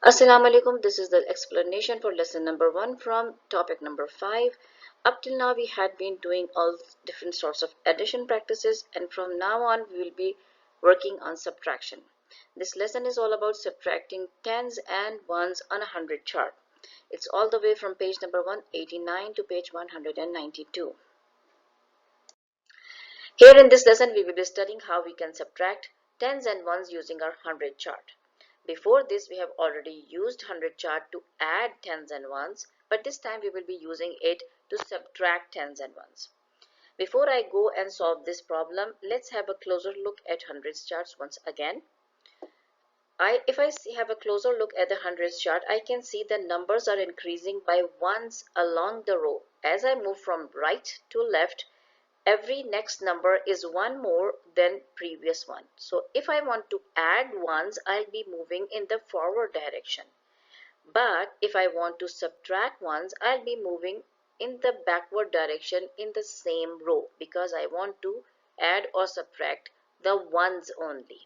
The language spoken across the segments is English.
Assalamu alaikum. This is the explanation for lesson number 1 from topic number 5. Up till now we had been doing all different sorts of addition practices, and from now on we will be working on subtraction. This lesson is all about subtracting tens and ones on a 100 chart. It's all the way from page number 189 to page 192. Here in this lesson we will be studying how we can subtract tens and ones using our 100 chart. Before this, we have already used 100 chart to add tens and ones, but this time we will be using it to subtract tens and ones. Before I go and solve this problem, let's have a closer look at hundreds charts once again. If I have a closer look at the hundreds chart, I can see the numbers are increasing by ones along the row. As I move from right to left, every next number is one more than previous one. So if I want to add ones, I'll be moving in the forward direction. But if I want to subtract ones, I'll be moving in the backward direction in the same row because I want to add or subtract the ones only.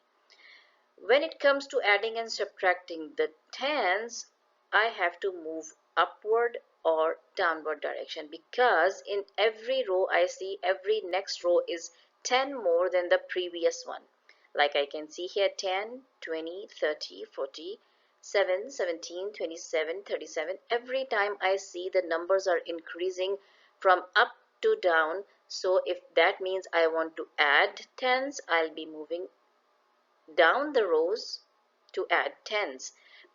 When it comes to adding and subtracting the tens, I have to move upward or downward direction because in every row I see every next row is 10 more than the previous one. Like I can see here 10, 20, 30, 40, 7, 17, 27, 37. Every time I see the numbers are increasing from up to down. So if that means I want to add tens, I'll be moving down the rows to add tens.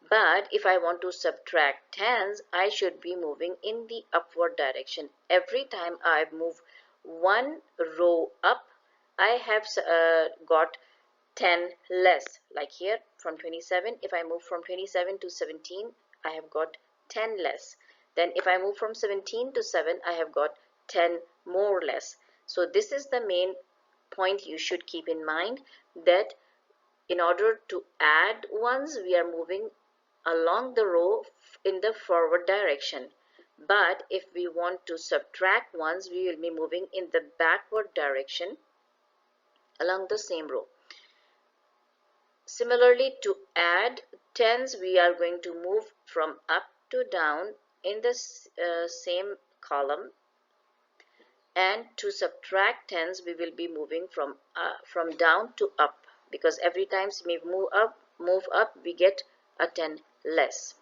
But if I want to subtract tens, I should be moving in the upward direction. Every time I move one row up, I have got 10 less. Like here from 27, if I move from 27 to 17, I have got 10 less. Then if I move from 17 to 7, I have got 10 more less. So this is the main point you should keep in mind, that in order to add ones, we are moving along the row in the forward direction. But if we want to subtract ones, we will be moving in the backward direction along the same row. Similarly, to add tens, we are going to move from up to down in the same column. And to subtract tens, we will be moving from down to up, because every time we move up, we get a 10 less.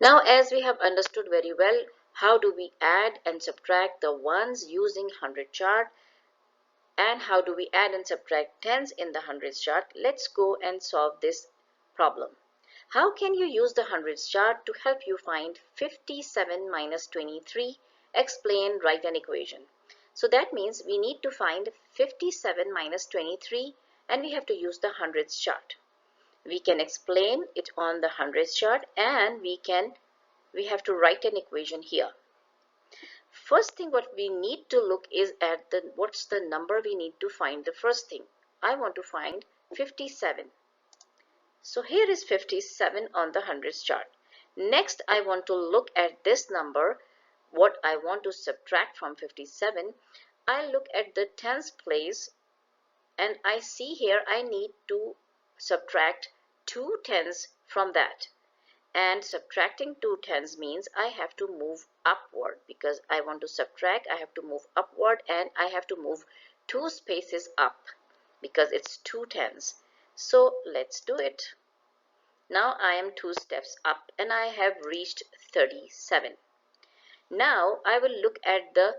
Now, as we have understood very well how do we add and subtract the ones using 100 chart, and how do we add and subtract tens in the hundreds chart, let's go and solve this problem. How can you use the hundreds chart to help you find 57 minus 23? Explain, write an equation. So that means we need to find 57 minus 23, and we have to use the hundreds chart. We can explain it on the hundreds chart, and we have to write an equation here. First thing what we need to look is at what's the number we need to find. The first thing I want to find 57. So here is 57 on the hundreds chart. Next, I want to look at this number, what I want to subtract from 57. I look at the tens place, and I see here I need to subtract 2 tens from that. And subtracting 2 tens means I have to move upward, because I want to subtract, I have to move upward, and I have to move 2 spaces up because it's 2 tens. So let's do it. Now I am 2 steps up and I have reached 37. Now I will look at the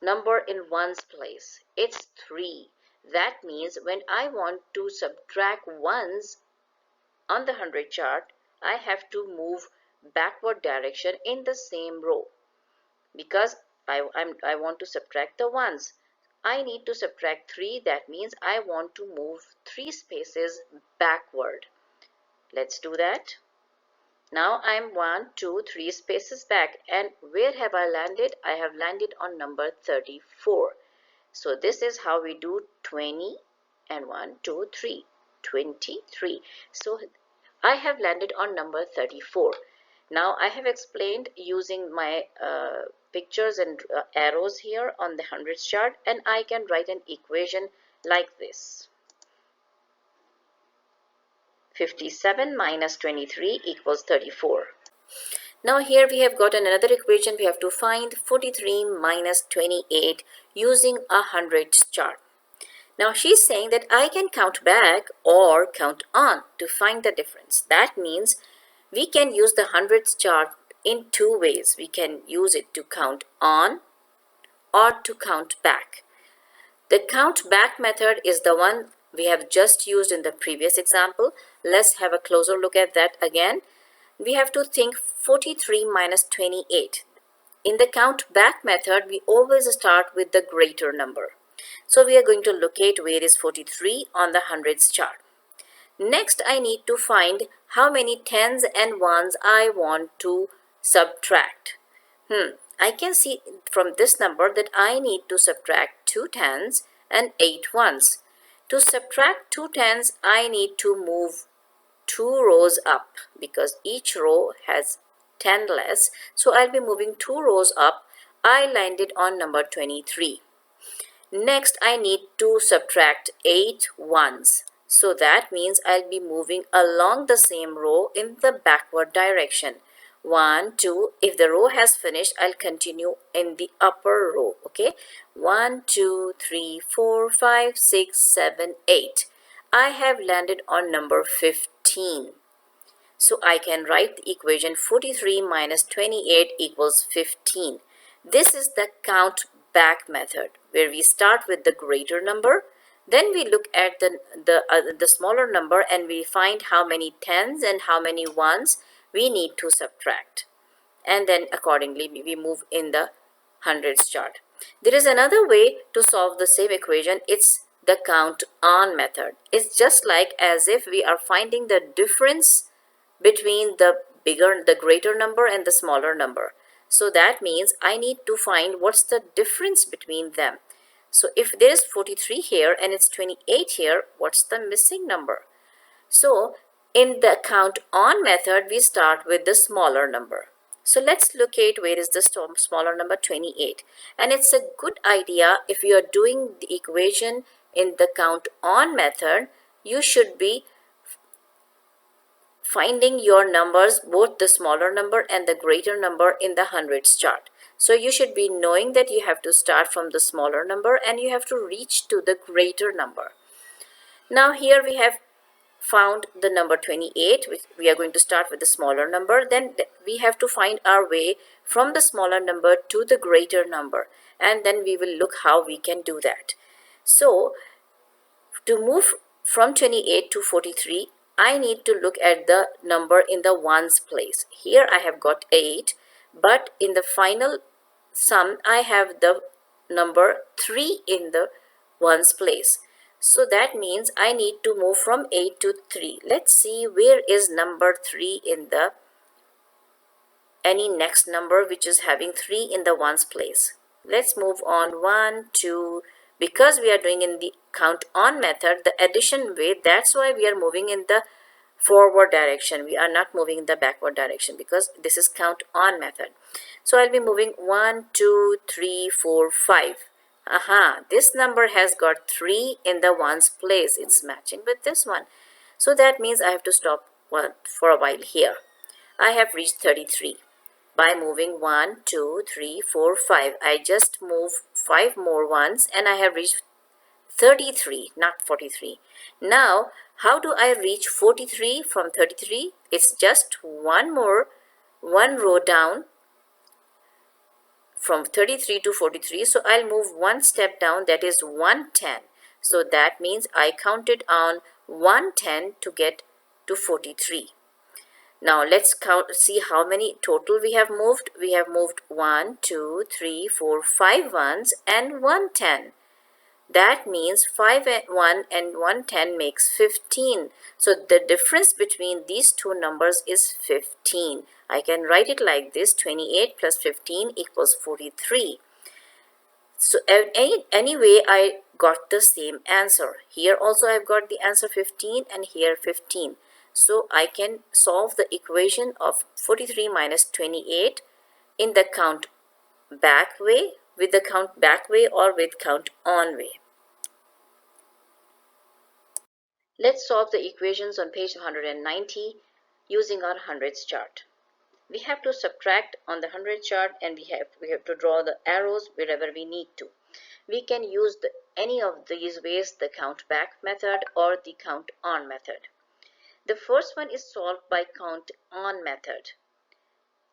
number in ones place. It's 3. That means when I want to subtract ones on the 100 chart, I have to move backward direction in the same row, because I want to subtract the ones. I need to subtract 3. That means I want to move 3 spaces backward. Let's do that. Now I'm 1, 2, 3 spaces back, and where have I landed? I have landed on number 34. So this is how we do 20 and 1, 2, 3, 23. So I have landed on number 34. Now I have explained using my pictures and arrows here on the hundreds chart, and I can write an equation like this. 57 minus 23 equals 34. Now here we have got another equation. We have to find 43 minus 28 using a hundreds chart. Now she's saying that I can count back or count on to find the difference. That means we can use the hundreds chart in two ways. We can use it to count on or to count back. The count back method is the one we have just used in the previous example. Let's have a closer look at that again. We have to think 43 minus 28. In the count back method, we always start with the greater number. So we are going to locate where is 43 on the hundreds chart. Next, I need to find how many tens and ones I want to subtract. I can see from this number that I need to subtract 2 tens and 8 ones. To subtract 2 tens, I need to move 2 rows up because each row has 10 less. So I'll be moving 2 rows up. I landed on number 23. Next, I need to subtract 8 ones. So that means I'll be moving along the same row in the backward direction. 1, 2. If the row has finished, I'll continue in the upper row. Okay. 1, 2, 3, 4, 5, 6, 7, 8. I have landed on number 15. So I can write the equation 43 minus 28 equals 15. This is the count back method where we start with the greater number. Then we look at the smaller number and we find how many tens and how many ones we need to subtract. And then accordingly we move in the hundreds chart. There is another way to solve the same equation. It's the count on method. It's just like as if we are finding the difference between the greater number and the smaller number. So that means I need to find what's the difference between them. So if there is 43 here and it's 28 here, what's the missing number? So in the count on method, we start with the smaller number. So let's locate where is the smaller number 28. And it's a good idea if you are doing the equation in the count on method, you should be finding your numbers, both the smaller number and the greater number in the hundreds chart. So you should be knowing that you have to start from the smaller number and you have to reach to the greater number. Now here we have found the number 28, which we are going to start with the smaller number. Then we have to find our way from the smaller number to the greater number. And then we will look how we can do that. So to move from 28 to 43, I need to look at the number in the ones place. Here I have got 8, but in the final sum, I have the number 3 in the ones place. So that means I need to move from 8 to 3. Let's see where is number 3 in the any next number which is having 3 in the ones place. Let's move on 1, 2. Because we are doing in the count on method, the addition way, that's why we are moving in the forward direction. We are not moving in the backward direction because this is count on method. So I'll be moving 1, 2, 3, 4, 5. This number has got 3 in the ones place. It's matching with this one. So that means I have to stop for a while here. I have reached 33 by moving 1, 2, 3, 4, 5. I just move 5 more ones and I have reached 33, not 43. Now, how do I reach 43 from 33? It's just one row down from 33 to 43. So I'll move one step down, that is 110. So that means I counted on 110 to get to 43. Now let's see how many total we have moved. We have moved 1, 2, 3, 4, 5 ones and 110. That means 5 and 1 and 110 makes 15. So the difference between these two numbers is 15. I can write it like this: 28 plus 15 equals 43. So anyway, I got the same answer. Here also I've got the answer 15 and here 15. So I can solve the equation of 43 minus 28 in the count back way, with the count back way or with count on way. Let's solve the equations on page 190 using our hundreds chart. We have to subtract on the hundred chart, and we have to draw the arrows wherever we need to. We can use any of these ways, the count back method or the count on method. The first one is solved by count on method.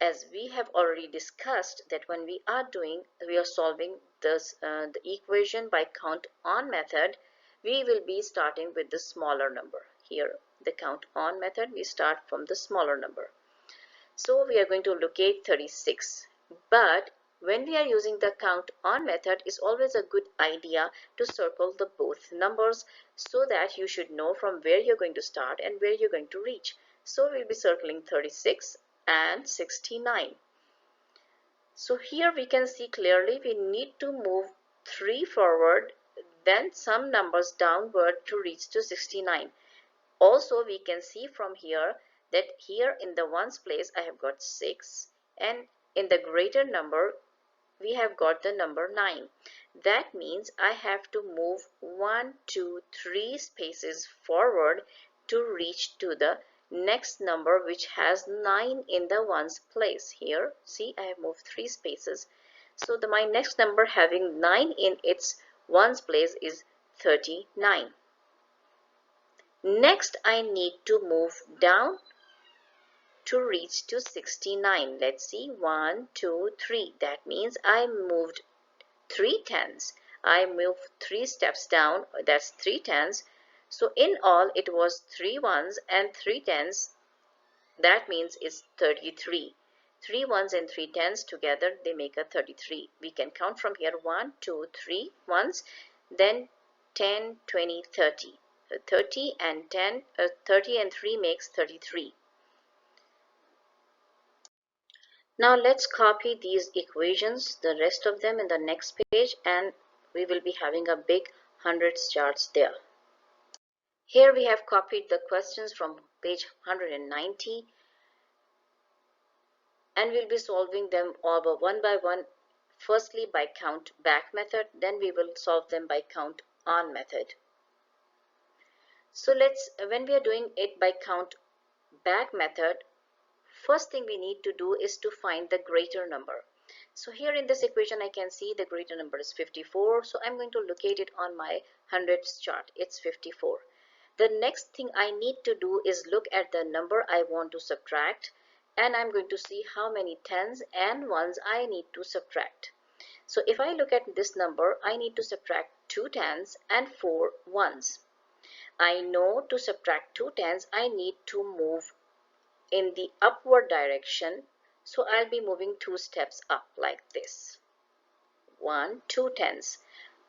As we have already discussed that when we are solving this the equation by count on method, we will be starting with the smaller number. Here the count on method, we start from the smaller number. So we are going to locate 36. But when we are using the count on method, it's always a good idea to circle the both numbers so that you should know from where you're going to start and where you're going to reach. So we'll be circling 36 and 69. So here we can see clearly we need to move 3 forward, then some numbers downward to reach to 69. Also, we can see from here that here in the ones place I have got 6, and in the greater number we have got the number 9. That means I have to move 1, 2, 3 spaces forward to reach to the next number which has 9 in the ones place. Here, see, I have moved 3 spaces. So my next number having 9 in its ones place is 39. Next, I need to move down to reach to 69. Let's see, 1, 2, 3. That means I moved 3 tens. I moved 3 steps down, that's 3 tens. So in all, it was 3 ones and 3 tens. That means it's 33. 3 ones and 3 tens together, they make a 33. We can count from here 1, 2, 3 ones, then 10, 20, 30. 30 and 10, 30 and 3 makes 33. Now let's copy these equations, the rest of them in the next page, and we will be having a big hundreds charts there. Here we have copied the questions from page 190, and we'll be solving them all one by one. Firstly by count back method, then we will solve them by count on method. So when we are doing it by count back method, first thing we need to do is to find the greater number. So here in this equation I can see the greater number is 54, so I'm going to locate it on my hundreds chart. It's 54. The next thing I need to do is look at the number I want to subtract, and I'm going to see how many tens and ones I need to subtract. So if I look at this number, I need to subtract 2 tens and 4 ones. I know to subtract 2 tens, I need to move in the upward direction. So I'll be moving 2 steps up like this. 1, 2 tens.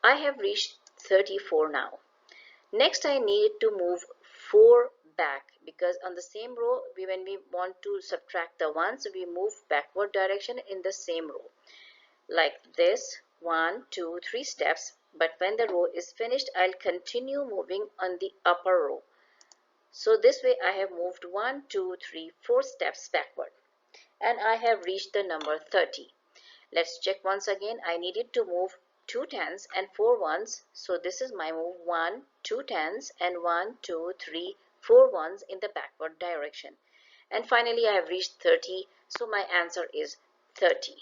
I have reached 34 now. Next, I need to move 4 back, because on the same row, when we want to subtract the ones, we move backward direction in the same row. Like this, 1, 2, 3 steps. But when the row is finished, I'll continue moving on the upper row. So this way I have moved 1, 2, 3, 4 steps backward, and I have reached the number 30. Let's check once again. I needed to move 2 tens and 4 ones. So this is my move: 1, 2 tens and 1, 2, 3, 4 ones in the backward direction. And finally I have reached 30. So my answer is 30.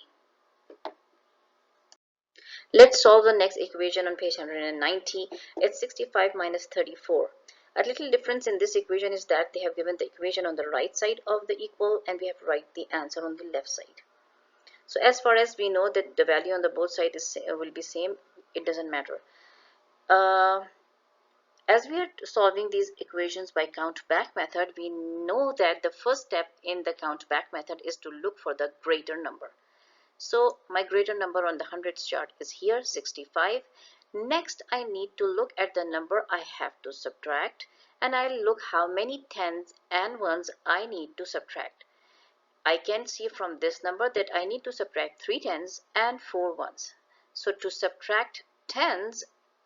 Let's solve the next equation on page 190. It's 65 minus 34. A little difference in this equation is that they have given the equation on the right side of the equal, and we have to write the answer on the left side. So as far as we know that the value on the both sides will be same, it doesn't matter. As we are solving these equations by count back method, we know that the first step in the count back method is to look for the greater number. So my greater number on the hundreds chart is here, 65. Next, I need to look at the number I have to subtract, and I'll look how many tens and ones I need to subtract. I can see from this number that I need to subtract 3 tens and 4 ones. So to subtract tens,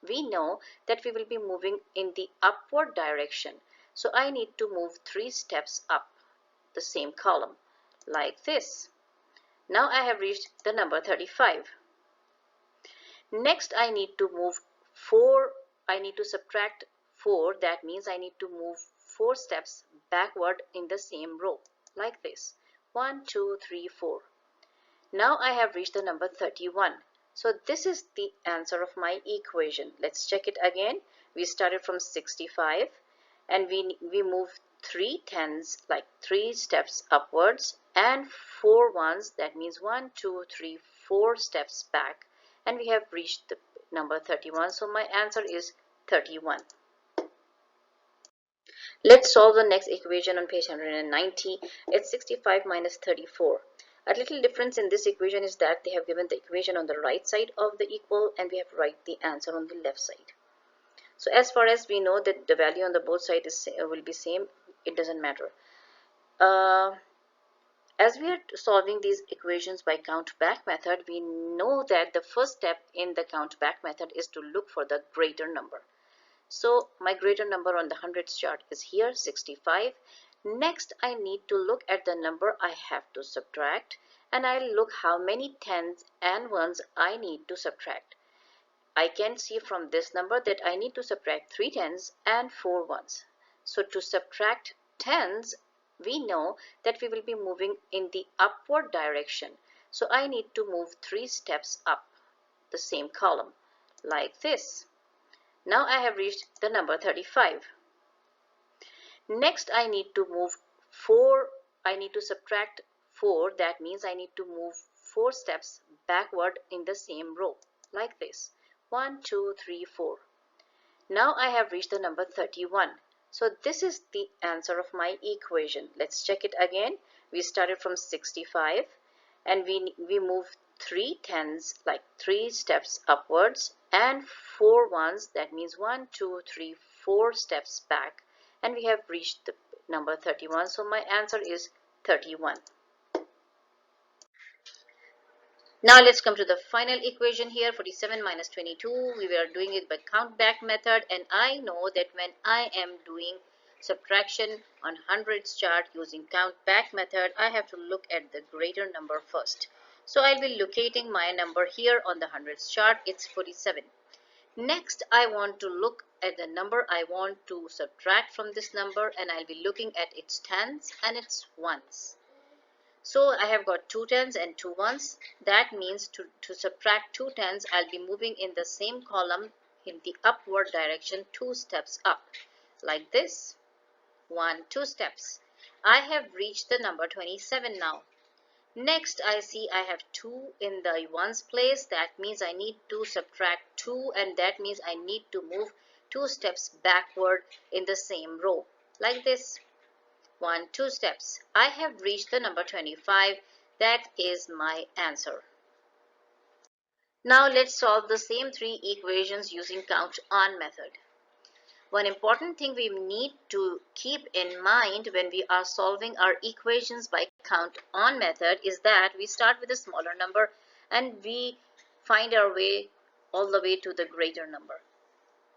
we know that we will be moving in the upward direction. So I need to move 3 steps up the same column like this. Now I have reached the number 35. Next I need to move 4, I need to subtract 4, that means I need to move 4 steps backward in the same row, like this. 1, 2, 3, 4. Now I have reached the number 31. So this is the answer of my equation. Let's check it again. We started from 65 and we moved 3 tens, like 3 steps upwards, and 4 ones, that means 1, 2, 3, 4 steps back, and we have reached the number 31. So my answer is 31. Let's solve the next equation on page 190. It's 65 minus 34. A little difference in this equation is that they have given the equation on the right side of the equal and we have to write the answer on the left side. So as far as we know that the value on the both sides will be same, it doesn't matter. As we are solving these equations by count back method, we know that the first step in the count back method is to look for the greater number. So my greater number on the hundreds chart is here, 65. Next, I need to look at the number I have to subtract, and I'll look how many tens and ones I need to subtract. I can see from this number that I need to subtract 3 tens and 4 ones. So to subtract tens, we know that we will be moving in the upward direction. So I need to move 3 steps up the same column, like this. Now I have reached the number 35. Next, I need to move 4. I need to subtract 4. That means I need to move 4 steps backward in the same row, like this. 1, 2, 3, 4. Now I have reached the number 31. So this is the answer of my equation. Let's check it again. We started from 65 and we moved 3 tens, like 3 steps upwards, and 4 ones, that means 1, 2, 3, 4 steps back, and we have reached the number 31. So my answer is 31. Now let's come to the final equation here, 47 minus 22. We were doing it by count back method, and I know that when I am doing subtraction on hundreds chart using count back method, I have to look at the greater number first. So I'll be locating my number here on the hundreds chart. It's 47. Next, I want to look at the number I want to subtract from this number, and I'll be looking at its tens and its ones. So I have got 2 tens and 2 ones. That means to subtract 2 tens, I'll be moving in the same column in the upward direction 2 steps up, like this. 1, 2 steps. I have reached the number 27 now. Next, I see I have 2 in the ones place. That means I need to subtract 2, and that means I need to move 2 steps backward in the same row, like this. 1, 2 steps. I have reached the number 25. That is my answer. Now let's solve the same 3 equations using count on method. One important thing we need to keep in mind when we are solving our equations by count on method is that we start with a smaller number and we find our way all the way to the greater number.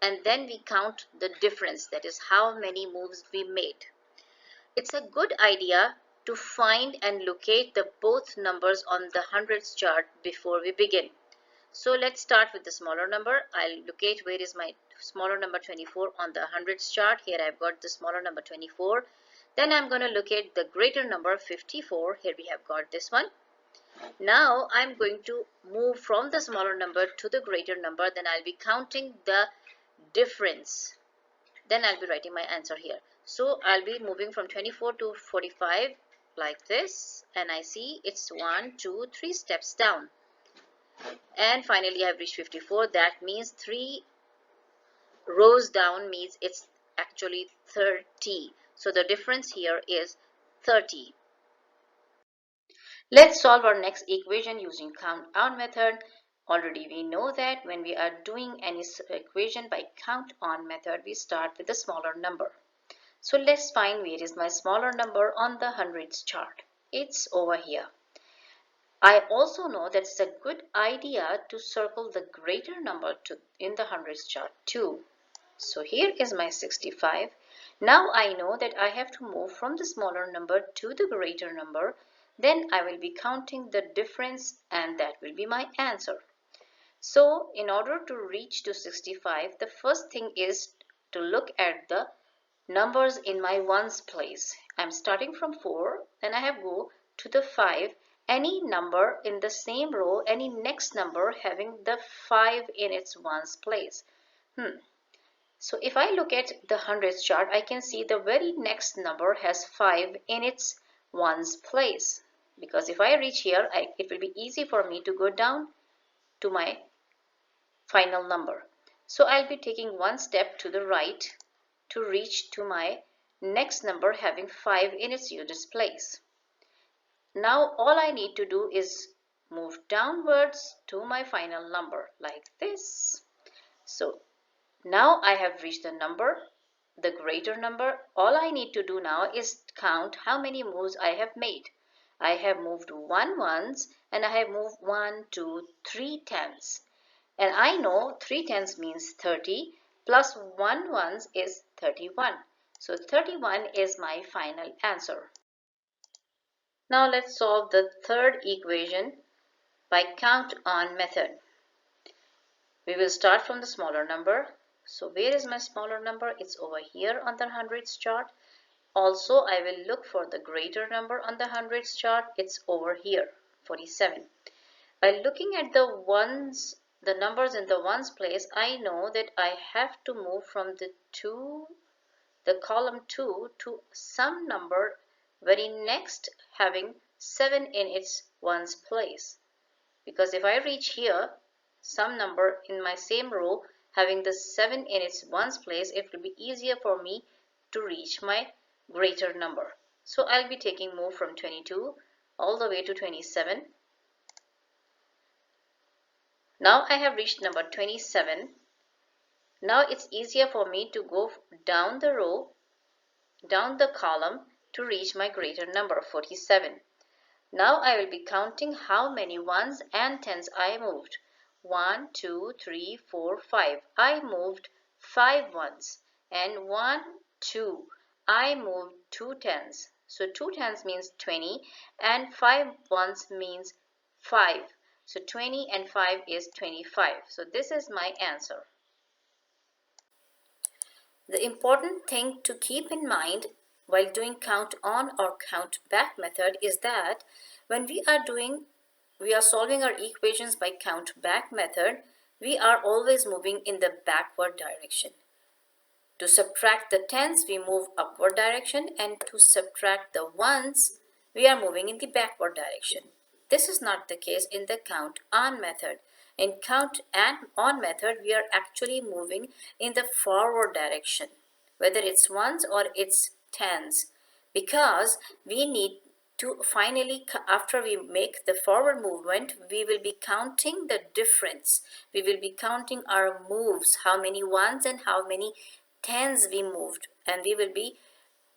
And then we count the difference, that is how many moves we made. It's a good idea to find and locate the both numbers on the hundreds chart before we begin. So let's start with the smaller number. I'll locate where is my smaller number 24 on the hundreds chart. Here I've got the smaller number 24. Then I'm going to locate the greater number 54. Here we have got this one. Now I'm going to move from the smaller number to the greater number. Then I'll be counting the difference. Then I'll be writing my answer here. So I'll be moving from 24 to 45 like this, and I see it's 1, 2, 3 steps down. And finally I've reached 54. That means 3 rows down means it's actually 30. So the difference here is 30. Let's solve our next equation using count on method. Already we know that when we are doing any equation by count on method, we start with a smaller number. So let's find where is my smaller number on the hundreds chart. It's over here. I also know that it's a good idea to circle the greater number in the hundreds chart too. So here is my 65. Now I know that I have to move from the smaller number to the greater number. Then I will be counting the difference, and that will be my answer. So in order to reach to 65, the first thing is to look at the numbers in my ones place. I'm starting from 4, then I have go to the 5. Any number in the same row, any next number having the 5 in its ones place. So if I look at the hundreds chart, I can see the very next number has 5 in its ones place. Because if I reach here, it will be easy for me to go down to my final number. So I'll be taking one step to the right to reach to my next number having 5 in its units place. Now all I need to do is move downwards to my final number like this. So now I have reached the number, the greater number. All I need to do now is count how many moves I have made. I have moved 1 ones and I have moved 1, 2, 3 tens. And I know 3 tens means 30 plus 1 ones is 31. So 31 is my final answer. Now let's solve the third equation by count on method. We will start from the smaller number. So where is my smaller number? It's over here on the hundreds chart. Also, I will look for the greater number on the hundreds chart. It's over here, 47. By looking at the ones, the numbers in the ones place, I know that I have to move from the column 2 to some number very next having 7 in its ones place. Because if I reach here, some number in my same row having the 7 in its ones place, it will be easier for me to reach my greater number. So I'll be taking move from 22 all the way to 27. Now I have reached number 27. Now it's easier for me to go down the row, down the column to reach my greater number 47. Now I will be counting how many ones and tens I moved. 1, 2, 3, 4, 5. I moved 5 ones and 1, 2. I moved 2 tens. So 2 tens means 20 and 5 ones means 5. So 20 and 5 is 25. So this is my answer. The important thing to keep in mind while doing count on or count back method is that when we are solving our equations by count back method, we are always moving in the backward direction. To subtract the tens, we move upward direction, and to subtract the ones, we are moving in the backward direction. This is not the case in the count on method. In count and on method, we are actually moving in the forward direction, whether it's ones or it's tens, because we need to finally, after we make the forward movement, we will be counting the difference. We will be counting our moves, how many ones and how many tens we moved, and we will be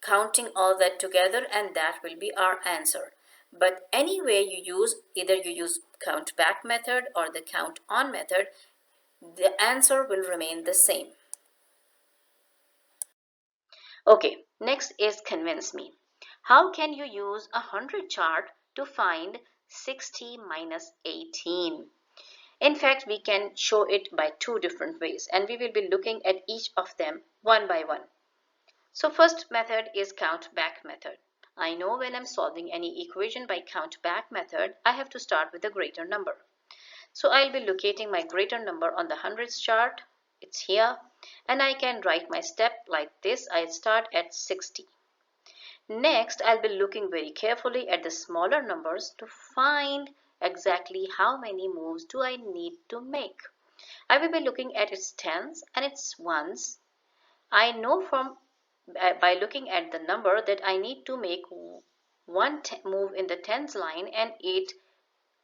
counting all that together, and that will be our answer. But anyway you use, either you use count back method or the count on method, the answer will remain the same. Okay, next is convince me. How can you use a 100 chart to find 60 minus 18? In fact, we can show it by two different ways, and we will be looking at each of them one by one. So first method is count back method. I know when I'm solving any equation by count back method, I have to start with a greater number. So I'll be locating my greater number on the hundreds chart. It's here, and I can write my step like this. I start at 60. Next, I'll be looking very carefully at the smaller numbers to find exactly how many moves do I need to make. I will be looking at its tens and its ones. I know from by looking at the number that I need to make one move in the tens line and 8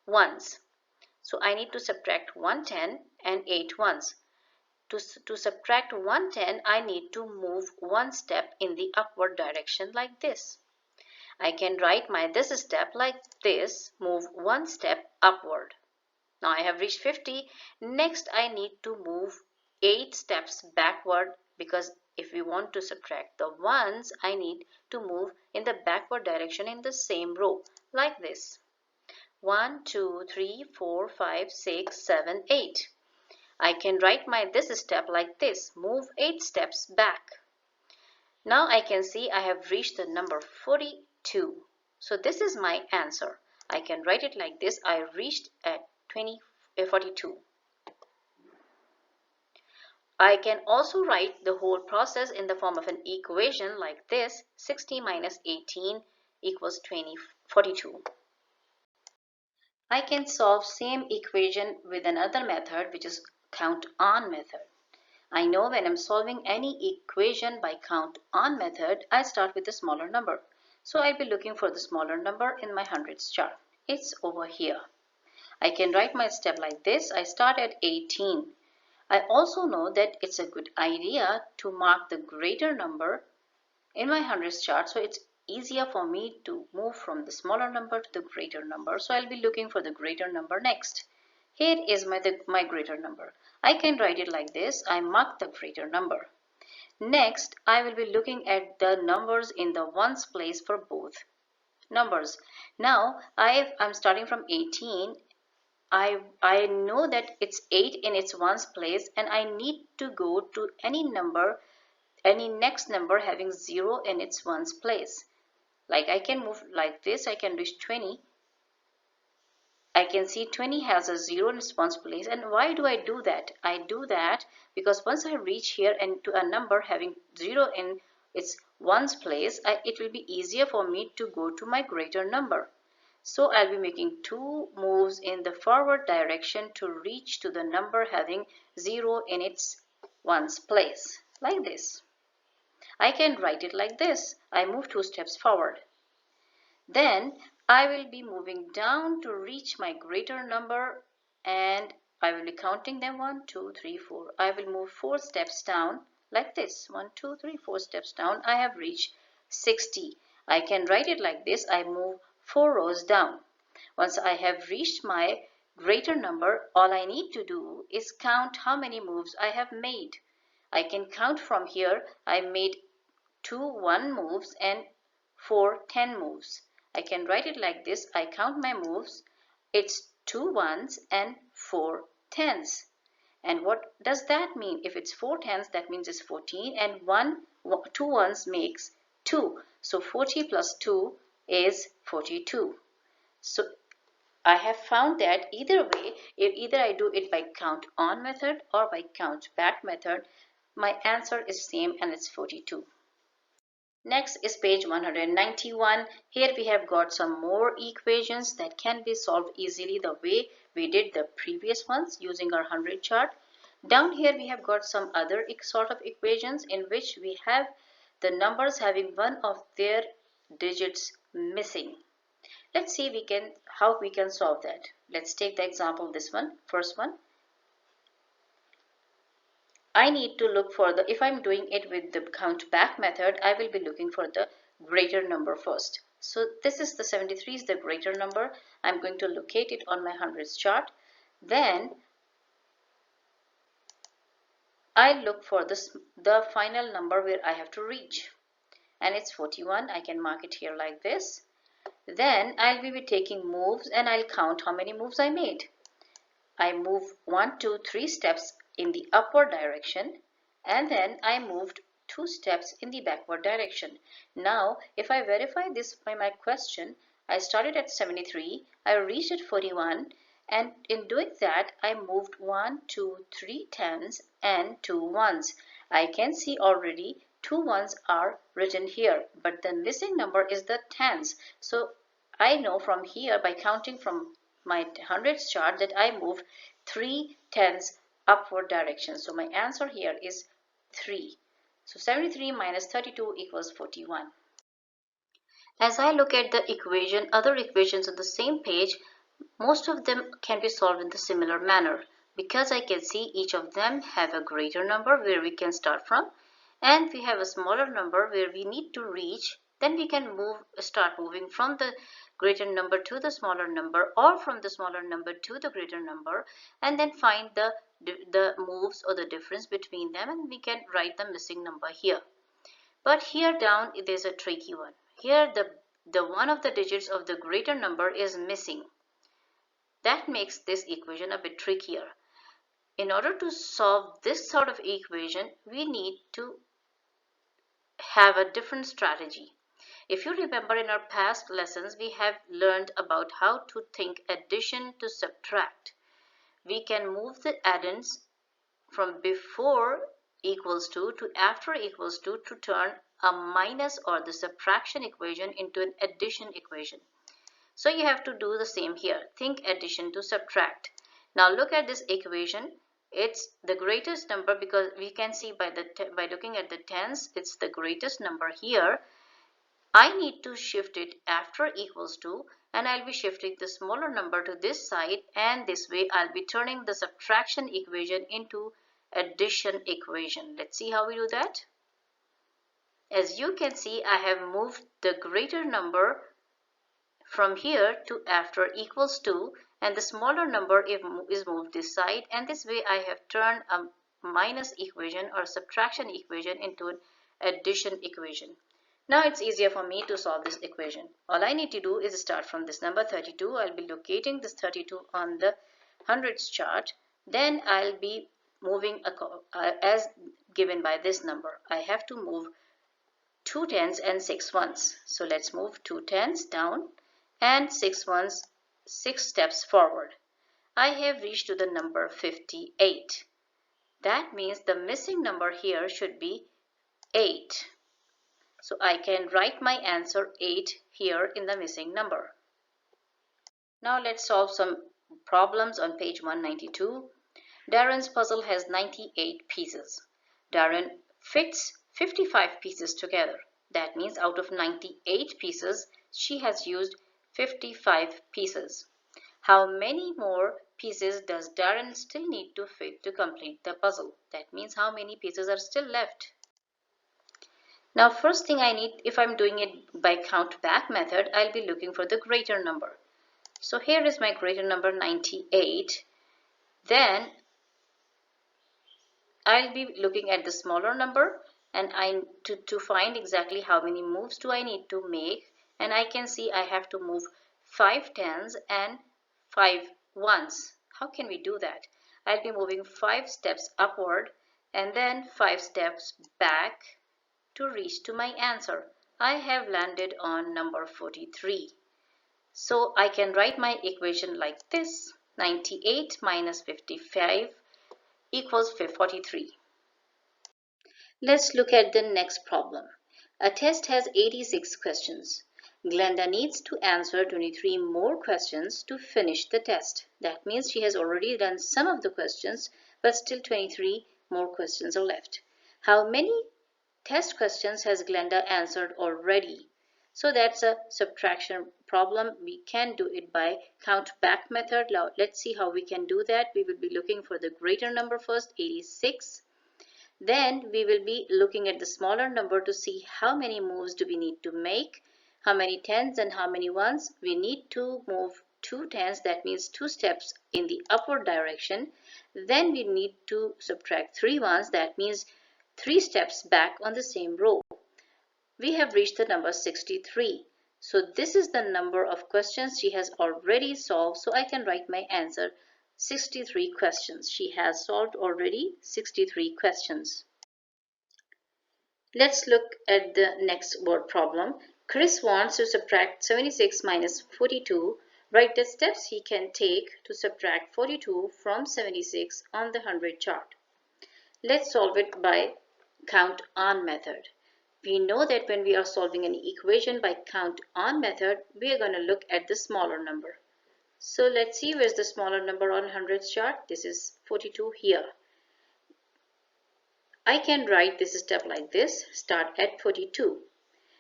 ones. So I need to subtract 1 10 and 8 ones. To subtract 1 10, I need to move one step in the upward direction like this. I can write this step like this, move one step upward. Now I have reached 50. Next I need to move 8 steps backward, because if we want to subtract the ones, I need to move in the backward direction in the same row like this. 1, 2, 3, 4, 5, 6, 7, 8. I can write this step like this. Move 8 steps back. Now I can see I have reached the number 42. So this is my answer. I can write it like this. I reached at 42. I can also write the whole process in the form of an equation like this. 60 minus 18 equals 42. I can solve same equation with another method, which is count on method. I know when I'm solving any equation by count on method, I start with a smaller number. So I'll be looking for the smaller number in my hundreds chart. It's over here. I can write my step like this. I start at 18. I also know that it's a good idea to mark the greater number in my hundreds chart, so it's easier for me to move from the smaller number to the greater number. So I'll be looking for the greater number next. Here is my greater number. I can write it like this. I mark the greater number. Next, I will be looking at the numbers in the ones place for both numbers. Now I'm starting from 18. I know that it's 8 in its ones place, and I need to go to any next number having 0 in its ones place. Like I can move like this. I can reach 20. I can see 20 has a 0 in its ones place. And why do I do that? I do that because once I reach here and to a number having 0 in its ones place, it will be easier for me to go to my greater number. So I'll be making 2 moves in the forward direction to reach to the number having 0 in its ones place, like this. I can write it like this. I move 2 steps forward. Then I will be moving down to reach my greater number, and I will be counting them 1, 2, 3, 4. I will move 4 steps down like this. 1, 2, 3, 4 steps down. I have reached 60. I can write it like this. I move 4 rows down. Once I have reached my greater number, all I need to do is count how many moves I have made. I can count from here. I made 2 1 moves and 4 10 moves. I can write it like this. I count my moves. It's 2 ones and 4 tens. And what does that mean? If it's 4 tens, that means it's 14, and 2 ones makes 2. So 40 plus 2 is 42. So I have found that either way, if either I do it by count on method or by count back method, my answer is same, and it's 42. Next is page 191. Here we have got some more equations that can be solved easily the way we did the previous ones using our 100 chart. Down here we have got some other sort of equations in which we have the numbers having one of their digits missing. Let's see how we can solve that. Let's take the example, this one, first one. I need to look for if I'm doing it with the count back method, I will be looking for the greater number first. So this is the 73 is the greater number. I'm going to locate it on my hundreds chart. Then I look for the final number where I have to reach. And it's 41. I can mark it here like this. Then I'll be taking moves, and I'll count how many moves I made. I move 1, 2, 3 steps in the upward direction, and then I moved 2 steps in the backward direction. Now, if I verify this by my question, I started at 73, I reached at 41, and in doing that, I moved 1, 2, 3 tens and 2 ones. I can see already 2 ones are written here, but the missing number is the tens. So I know from here by counting from my hundreds chart that I moved 3 tens upward direction. So my answer here is 3. So 73 minus 32 equals 41. As I look at the other equations on the same page, most of them can be solved in the similar manner because I can see each of them have a greater number where we can start from, and we have a smaller number where we need to reach. Then we can start moving from the greater number to the smaller number, or from the smaller number to the greater number, and then find the moves or the difference between them, and we can write the missing number here. But here down there's a tricky one. Here the one of the digits of the greater number is missing. That makes this equation a bit trickier. in order to solve this sort of equation, we need to have a different strategy. If you remember, in our past lessons, we have learned about how to think addition to subtract. We can move the addends from before equals to after equals to turn a minus or the subtraction equation into an addition equation. So you have to do the same here. Think addition to subtract. Now look at this equation. It's the greatest number because we can see by looking at the tens, it's the greatest number here. I need to shift it after equals to, and I'll be shifting the smaller number to this side, and this way I'll be turning the subtraction equation into addition equation. Let's see how we do that. As you can see, I have moved the greater number from here to after equals to, and the smaller number is moved this side, and this way I have turned a minus equation or subtraction equation into an addition equation. Now it's easier for me to solve this equation. All I need to do is start from this number 32. I'll be locating this 32 on the hundreds chart. Then I'll be moving as given by this number. I have to move 2 tens and 6 ones. So let's move 2 tens down and 6 ones 6 steps forward. I have reached to the number 58. That means the missing number here should be 8. So I can write my answer 8 here in the missing number. Now let's solve some problems on page 192. Darren's puzzle has 98 pieces. Darren fits 55 pieces together. That means out of 98 pieces, she has used 55 pieces. How many more pieces does Darren still need to fit to complete the puzzle? That means how many pieces are still left? Now first thing I need, if I'm doing it by count back method, I'll be looking for the greater number. So here is my greater number 98. Then I'll be looking at the smaller number, and to find exactly how many moves do I need to make, and I can see I have to move 5 tens and 5 ones. How can we do that? I'll be moving 5 steps upward and then 5 steps back to reach to my answer. I have landed on number 43. So I can write my equation like this: 98 minus 55 equals 43. Let's look at the next problem. A test has 86 questions. Glenda needs to answer 23 more questions to finish the test. That means she has already done some of the questions, but still 23 more questions are left. How many test questions has Glenda answered already? So that's a subtraction problem. We can do it by count back method. Now let's see how we can do that. We will be looking for the greater number first, 86. Then we will be looking at the smaller number to see how many moves do we need to make, how many tens and how many ones. We need to move 2 tens, that means 2 steps in the upward direction. Then we need to subtract 3 ones, that means 3 steps back on the same row. We have reached the number 63. So this is the number of questions she has already solved. So I can write my answer 63 questions. She has solved already 63 questions. Let's look at the next word problem. Chris wants to subtract 76 minus 42. Write the steps he can take to subtract 42 from 76 on the 100 chart. Let's solve it by count on method. We know that when we are solving an equation by count on method, we are going to look at the smaller number. So let's see where's the smaller number on 100's chart. This is 42 here. I can write this step like this, start at 42.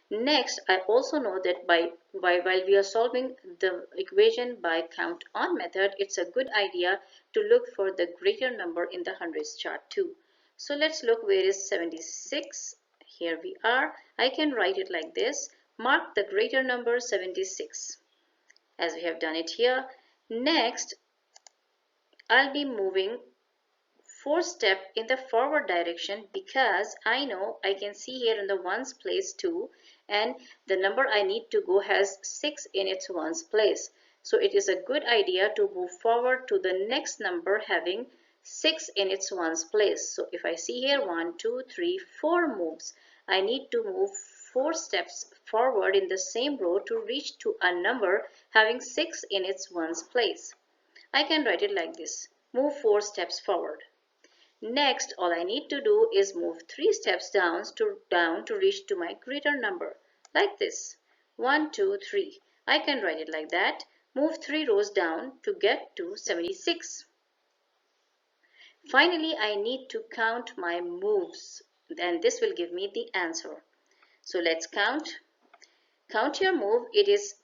Next, I also know that while we are solving the equation by count on method, it's a good idea to look for the greater number in the hundreds chart too. So let's look where is 76. Here we are. I can write it like this. Mark the greater number 76 as we have done it here. Next, I'll be moving 4 steps in the forward direction because I know I can see here in the ones place 2 and the number I need to go has 6 in its ones place. So it is a good idea to move forward to the next number having 6 in its ones place. So if I see here 1, 2, 3, 4 moves, I need to move 4 steps forward in the same row to reach to a number having 6 in its ones place. I can write it like this. Move 4 steps forward. Next, all I need to do is move 3 steps down to reach to my greater number. Like this. 1, 2, 3. I can write it like that. Move 3 rows down to get to 76. Finally, I need to count my moves, and this will give me the answer. So let's count. Count your move. It is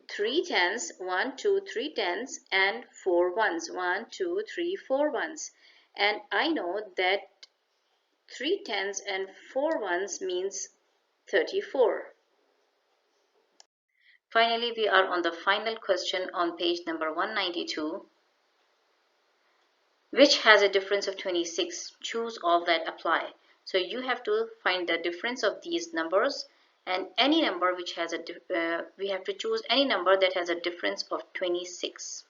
3 tens, 1, 2, 3 tens, and 4 ones. 1, 2, 3, 4 ones. And I know that 3 tens and 4 ones means 34. Finally, we are on the final question on page number 192. Which has a difference of 26? Choose all that apply. So you have to find the difference of these numbers, and any number which has a we have to choose any number that has a difference of 26.